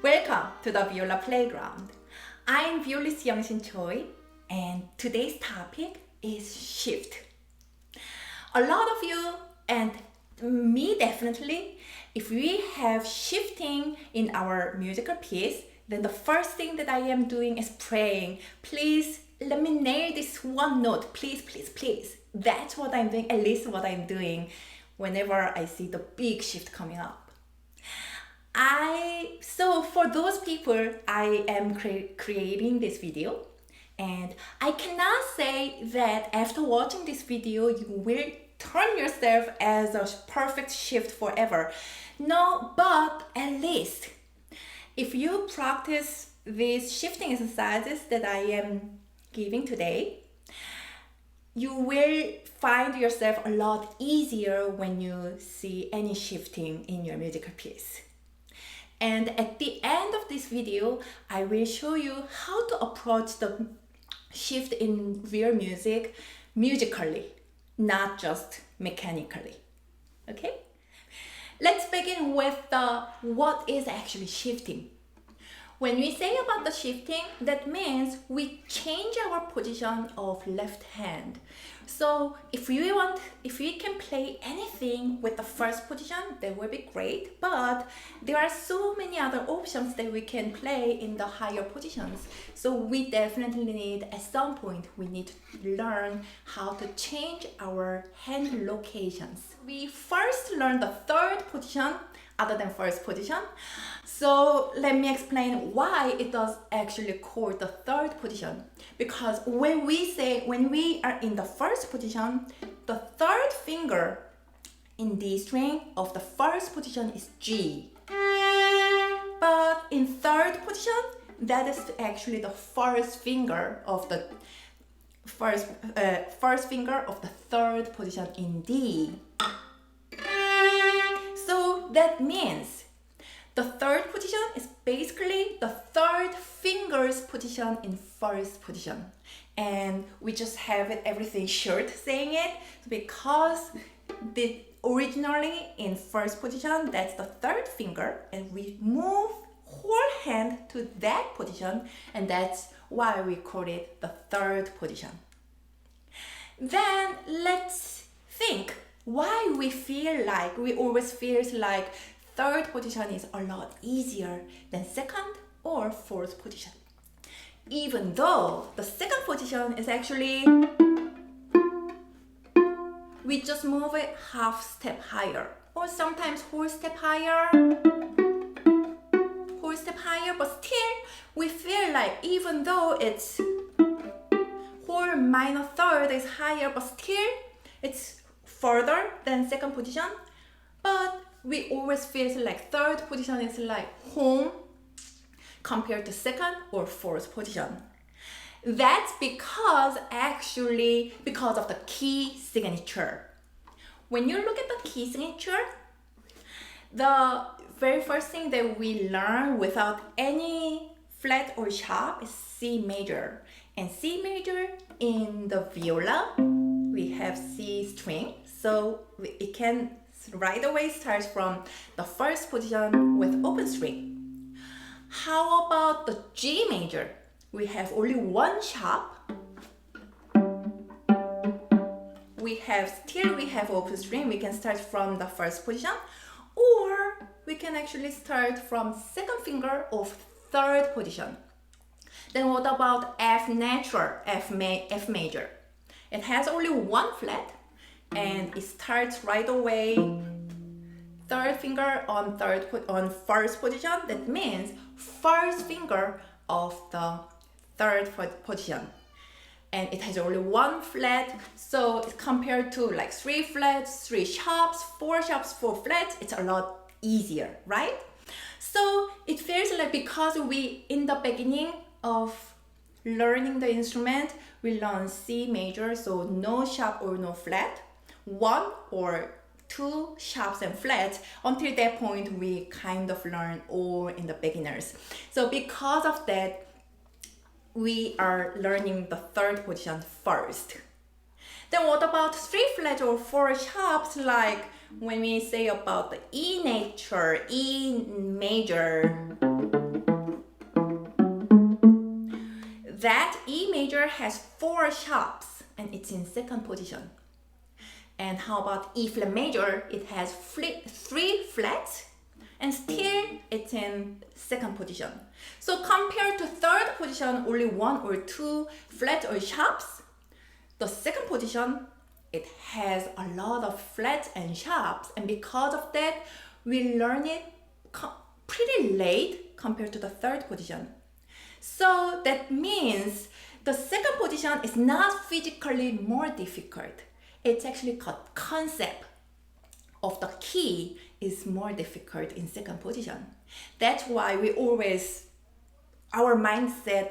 Welcome to the Viola Playground. I'm violist Young Sin Choi, and today's topic is shift. A lot of you and me definitely, if we have shifting in our musical piece, then the first thing that I am doing is praying, please let me nail this one note, please, please, please. That's what I'm doing, at least what I'm doing whenever I see the big shift coming up. So for those people, I am creating this video, and I cannot say that after watching this video you will turn yourself as a perfect shift forever. No, but at least if you practice these shifting exercises that I am giving today, you will find yourself a lot easier when you see any shifting in your musical piece. And at the end of this video, I will show you how to approach the shift in real music musically, not just mechanically. Okay? Let's begin with what is actually shifting. When we say about the shifting, that means we change our position of left hand. So if we can play anything with the first position, that would be great. But there are so many other options that we can play in the higher positions. So we definitely need, at some point, we need to learn how to change our hand locations. We first learn the third position other than first position. So let me explain why it does actually call the third position. Because when we are in the first position, the third finger in D string of the first position is G. But in third position, that is actually the first finger of the first finger of the third position in D. So that means the third position is basically the third finger's position in first position. And we just have everything short saying it because originally in first position, that's the third finger, and we move whole hand to that position, and that's why we call it the third position. Then let's think why we always feel like third position is a lot easier than second or fourth position. Even though the second position is actually, we just move it half step higher, or sometimes whole step higher, but still we feel like even though it's whole minor third is higher, but still it's further than second position, but we always feel like third position is like home compared to second or fourth position. That's because of the key signature. When you look at the key signature, the very first thing that we learn without any flat or sharp is C major. And C major in the viola, we have C string, so it can right away start from the first position with open string. How about the G major? We have only one sharp. We have open string. We can start from the first position, or we can actually start from second finger of third position. Then what about F natural, F major? It has only one flat, and it starts right away third finger on first position. That means first finger of the third position, and it has only one flat, so it's compared to like 3 flats, 3 sharps, 4 sharps, 4 flats, it's a lot easier, right? So it feels like because we in the beginning of learning the instrument, we learn C major, so no sharp or no flat, 1 or 2 sharps and flats. Until that point, we kind of learn all in the beginners. So because of that, we are learning the third position first. Then what about 3 flats or 4 sharps, like when we say about the E major, that E major has 4 sharps and it's in second position. And how about E flat major? It has 3 flats and still it's in second position. So compared to third position, only 1 or 2 flats or sharps, the second position, it has a lot of flats and sharps, and because of that, we learn it pretty late compared to the third position. So that means the second position is not physically more difficult. It's actually concept of the key is more difficult in second position. That's why our mindset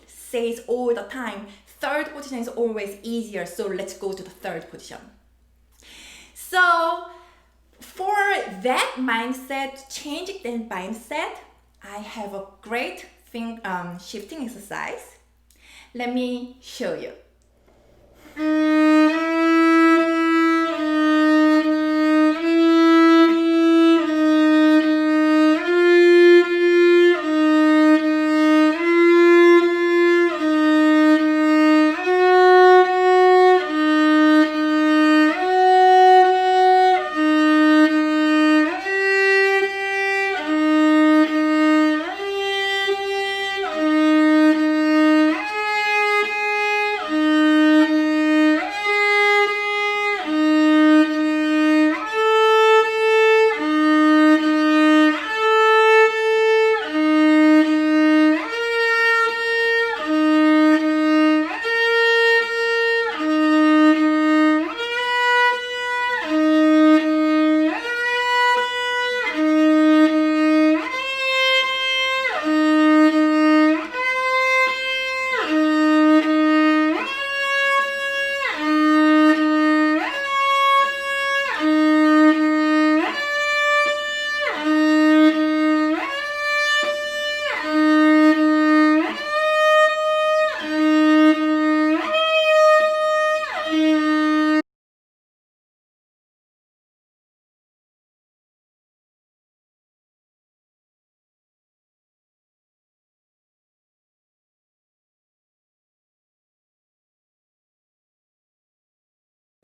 says all the time, third position is always easier, so let's go to the third position. So for that mindset, changing that mindset, I have a great shifting exercise. Let me show you.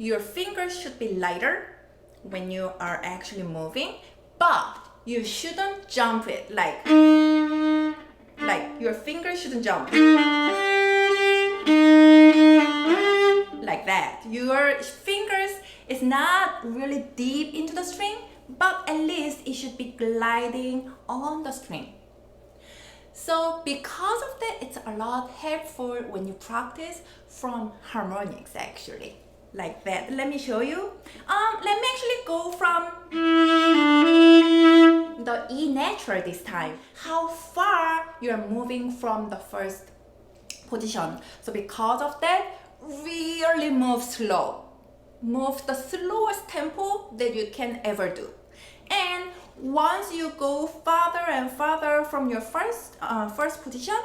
Your fingers should be lighter when you are actually moving, but you shouldn't jump it like your fingers shouldn't jump like that. Your fingers is not really deep into the string, but at least it should be gliding on the string. So because of that, it's a lot helpful when you practice from harmonics actually. Like that. Let me show you. Let me actually go from the E natural this time. How far you're moving from the first position. So because of that, really move slow. Move the slowest tempo that you can ever do. And once you go farther and farther from your first position,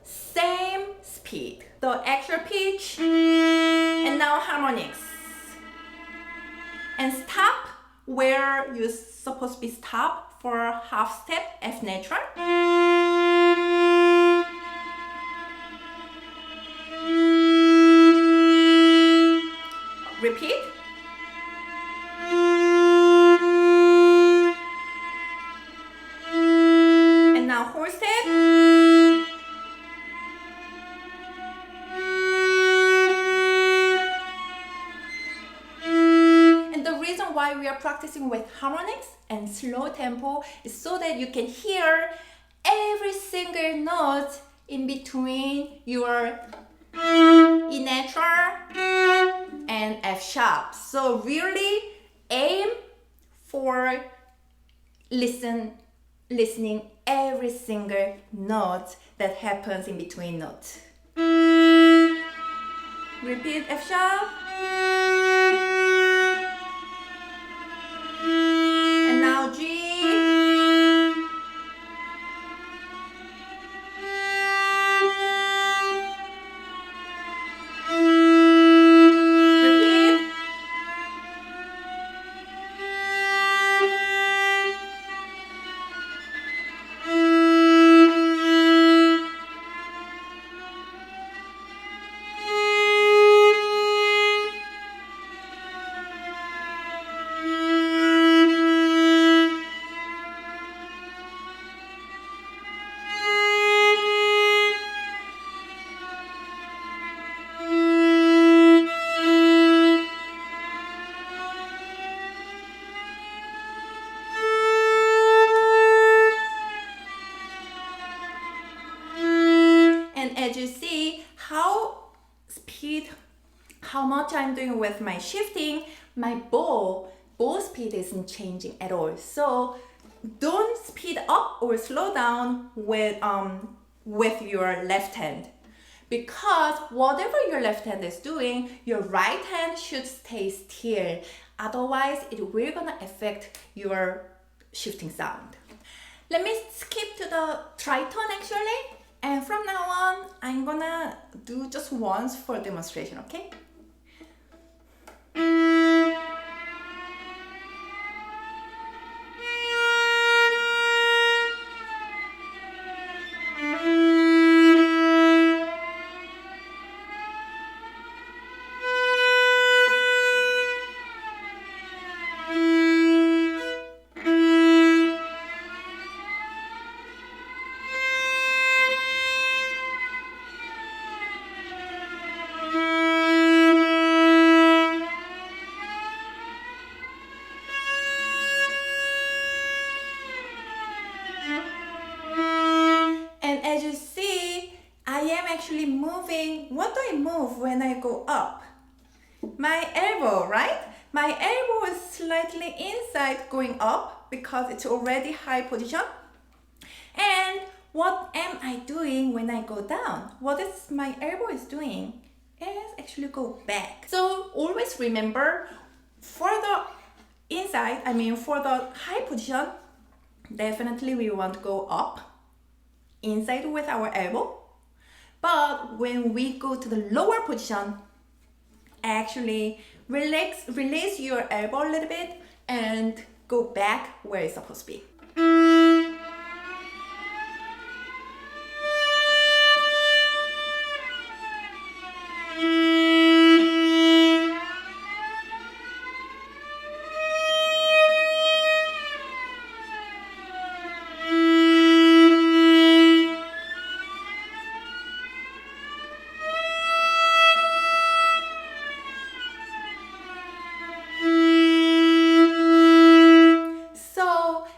same speed. The actual pitch, and now harmonics. And stop where you're supposed to be stopped for half step, F natural. Repeat. And now whole step. Why we are practicing with harmonics and slow tempo is so that you can hear every single note in between your E natural and F sharp. So really aim for listening every single note that happens in between notes. Repeat F sharp. how much I'm doing with my shifting, my bow speed isn't changing at all. So don't speed up or slow down with your left hand, because whatever your left hand is doing, your right hand should stay still. Otherwise, it will gonna affect your shifting sound. Let me skip to the tritone actually, and from now on, I'm gonna do just once for demonstration, okay? And as you see, I am actually moving. What do I move when I go up? My elbow, right? My elbow is slightly inside going up because it's already high position. And what am I doing when I go down? What is my elbow is doing is actually go back. So always remember, for the inside, for the high position, definitely we want to go up inside with our elbow. But when we go to the lower position, actually release your elbow a little bit and go back where it's supposed to be.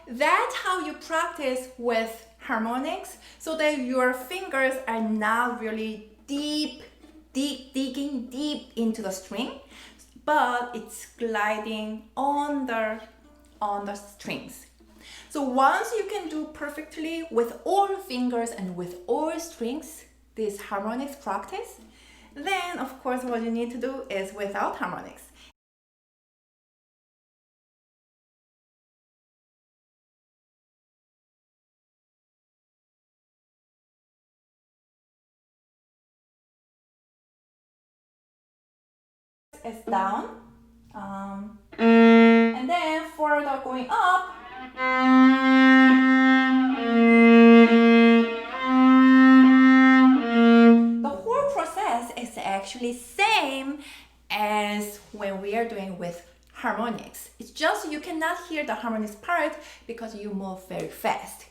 That's how you practice with harmonics, so that your fingers are not really digging deep into the string, but it's gliding on the strings. So once you can do perfectly with all fingers and with all strings, this harmonics practice, then of course what you need to do is without harmonics. Is down, and then for the going up, the whole process is actually same as when we are doing with harmonics. It's just you cannot hear the harmonics part because you move very fast.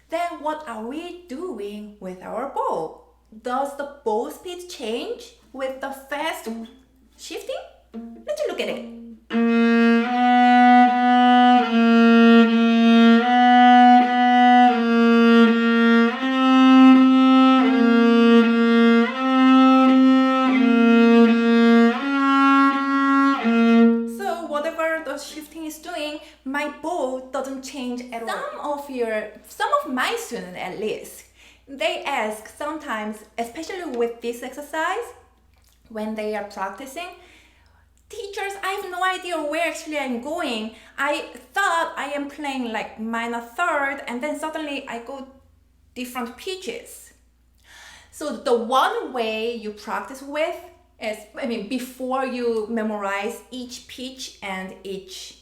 Then what are we doing with our bow? Does the bow speed change with the fast shifting? Let's look at it. So whatever the shifting is doing, my bow doesn't change at all. Some of my students at least, they ask sometimes, especially with this exercise, when they are practicing, teachers, I have no idea where actually I'm going. I thought I am playing like minor third, and then suddenly I go different pitches. So the one way you practice with is, before you memorize each pitch and each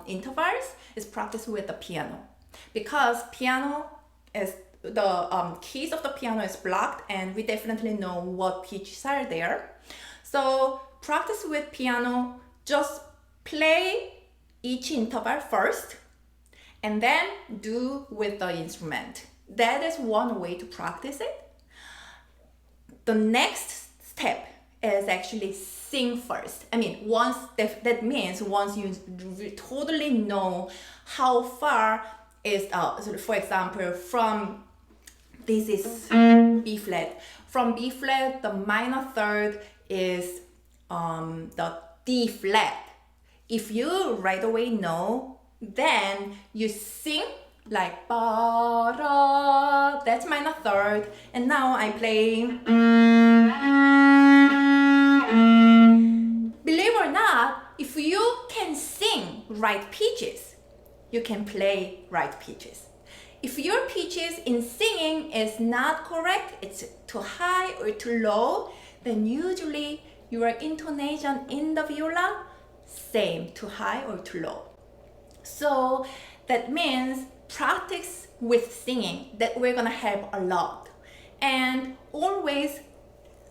intervals, is practice with the piano, because piano is the keys of the piano is blocked, and we definitely know what pitches are there. So practice with piano, just play each interval first and then do with the instrument. That is one way to practice it. The next step is actually sing first. That means once you totally know how far is, so for example, from this is B flat. From B flat, the minor third is the D flat. If you right away know, then you sing like ba da, that's minor third, and now I'm playing. Believe or not, if you can sing right pitches, you can play right pitches. If your pitches in singing is not correct, it's too high or too low, then usually your intonation in the viola, same, too high or too low. So that means practice with singing, that we're gonna help a lot. And always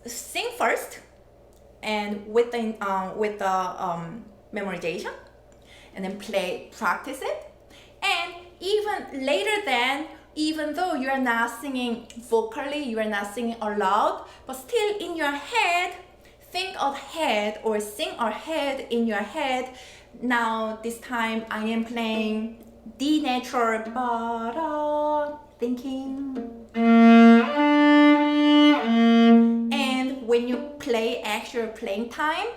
sing first, and with the memorization, and then practice it. And even later then, even though you are not singing vocally, you are not singing aloud, but still in your head, think ahead or sing ahead in your head. Now this time I am playing D natural, ba-da, thinking. And when you play actual playing time,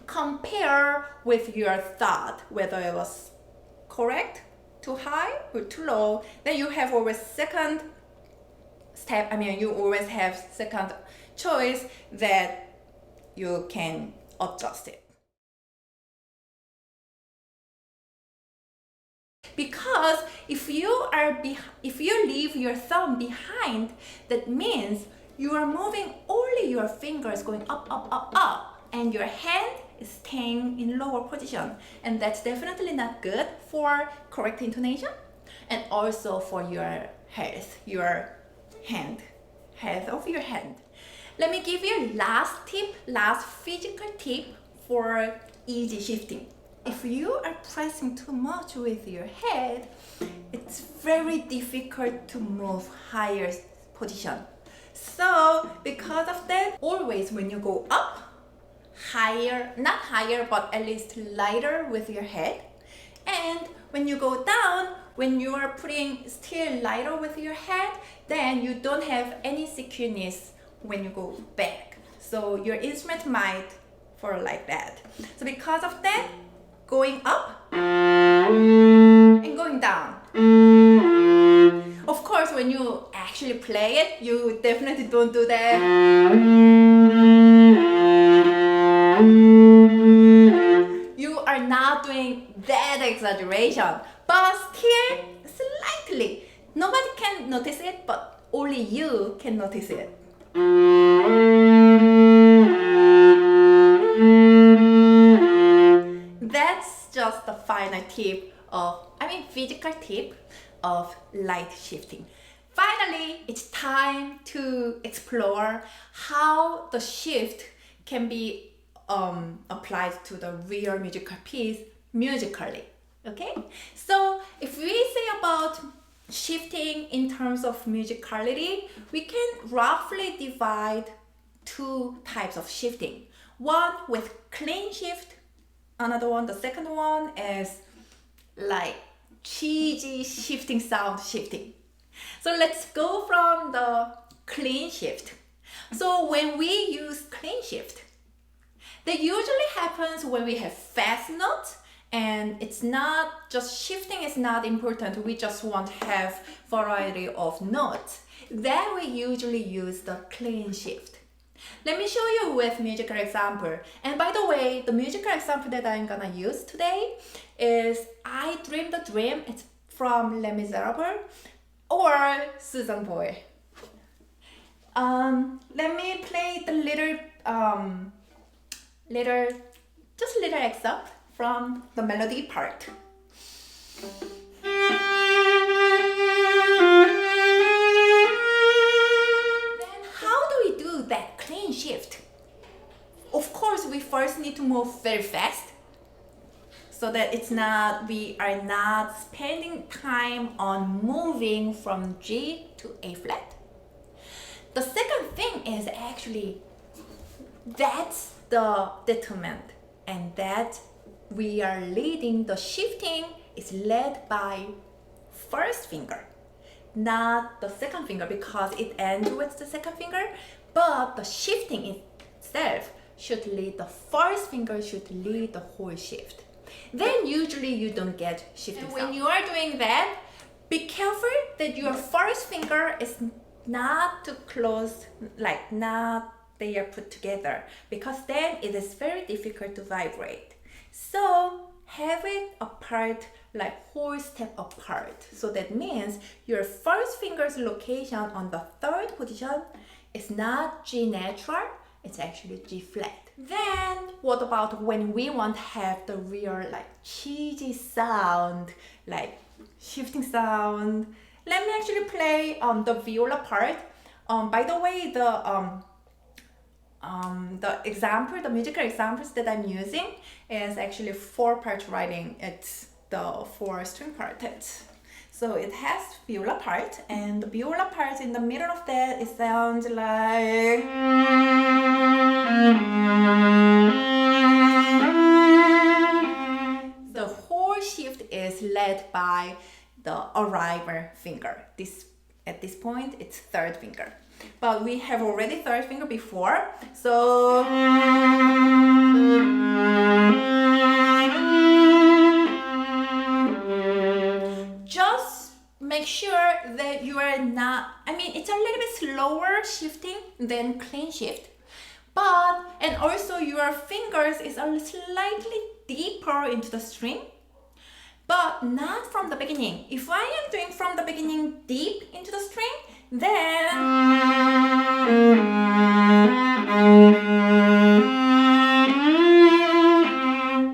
compare with your thought whether it was correct, too high or too low. Then you have always second step, you always have second choice that you can adjust it. Because if you leave your thumb behind, that means you are moving only your fingers going up, up, up, up, and your hand is staying in lower position, and that's definitely not good for correct intonation and also for your health of your hand. Let me give you last physical tip for easy shifting. If you are pressing too much with your head, it's very difficult to move higher position. So because of that, always when you go up, higher, not higher, but at least lighter with your head. And when you go down, when you are putting still lighter with your head, then you don't have any secureness when you go back. So your instrument might fall like that. So because of that, going up and going down. Of course, when you actually play it, you definitely don't do that. You are not doing that exaggeration, but still slightly. Nobody can notice it, but only you can notice it. That's just the final tip physical tip of light shifting. Finally, it's time to explore how the shift can be applied to the real musical piece musically. Okay? So if we say about shifting in terms of musicality, we can roughly divide two types of shifting. One with clean shift, another one, the second one is like cheesy shifting sound shifting. So let's go from the clean shift. So when we use clean shift, that usually happens when we have fast notes, and it's not just shifting is not important. We just want to have variety of notes. Then we usually use the clean shift. Let me show you with musical example. And by the way, the musical example that I'm gonna use today is I Dream the Dream. It's from Les Miserables or Susan Boyle. Let me play the little excerpt from the melody part. Then how do we do that clean shift? Of course, we first need to move very fast so that we are not spending time on moving from G to A flat. The second thing is actually that's the determinant, and that we are leading the shifting is led by first finger, not the second finger, because it ends with the second finger, but the shifting itself should lead, the first finger should lead the whole shift. Then usually you don't get shifting sound. When you are doing that, be careful that your first finger is not too close, like not they are put together, because then it is very difficult to vibrate. So have it apart, like whole step apart. So that means your first finger's location on the third position is not G natural, it's actually G flat. Then what about when we want to have the real like cheesy sound, like shifting sound? Let me actually play the viola part. By the way, the example, the musical examples that I'm using is actually 4-part writing. It's the 4-string quartet. So it has viola part, and the viola part in the middle of that, it sounds like. The whole shift is led by the arrival finger. At this point, it's third finger. But we have already third finger before, so just make sure that you are not, it's a little bit slower shifting than clean shift, and also your fingers is a slightly deeper into the string, but not from the beginning. If I am doing from the beginning deep into the string, then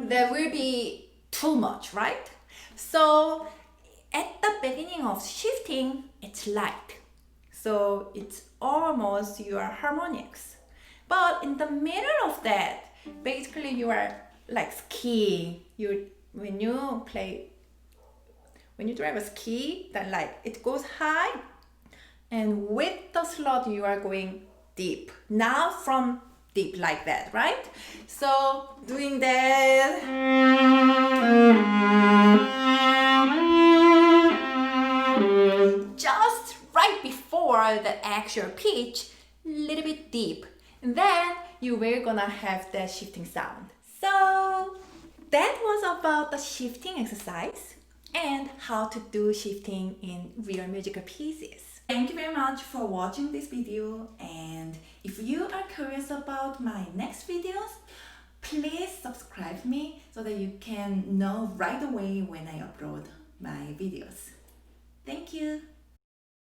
there will be too much, right? So at the beginning of shifting, it's light. So it's almost your harmonics. But in the middle of that, basically you are like skiing. When you drive a ski, then like it goes high, and with the slot you are going deep. Now from deep like that, right? So doing that, just right before the actual pitch, little bit deep, and then you will gonna have that shifting sound. So that was about the shifting exercise and how to do shifting in real musical pieces. Thank you very much for watching this video, and if you are curious about my next videos, please subscribe me so that you can know right away when I upload my videos. Thank you.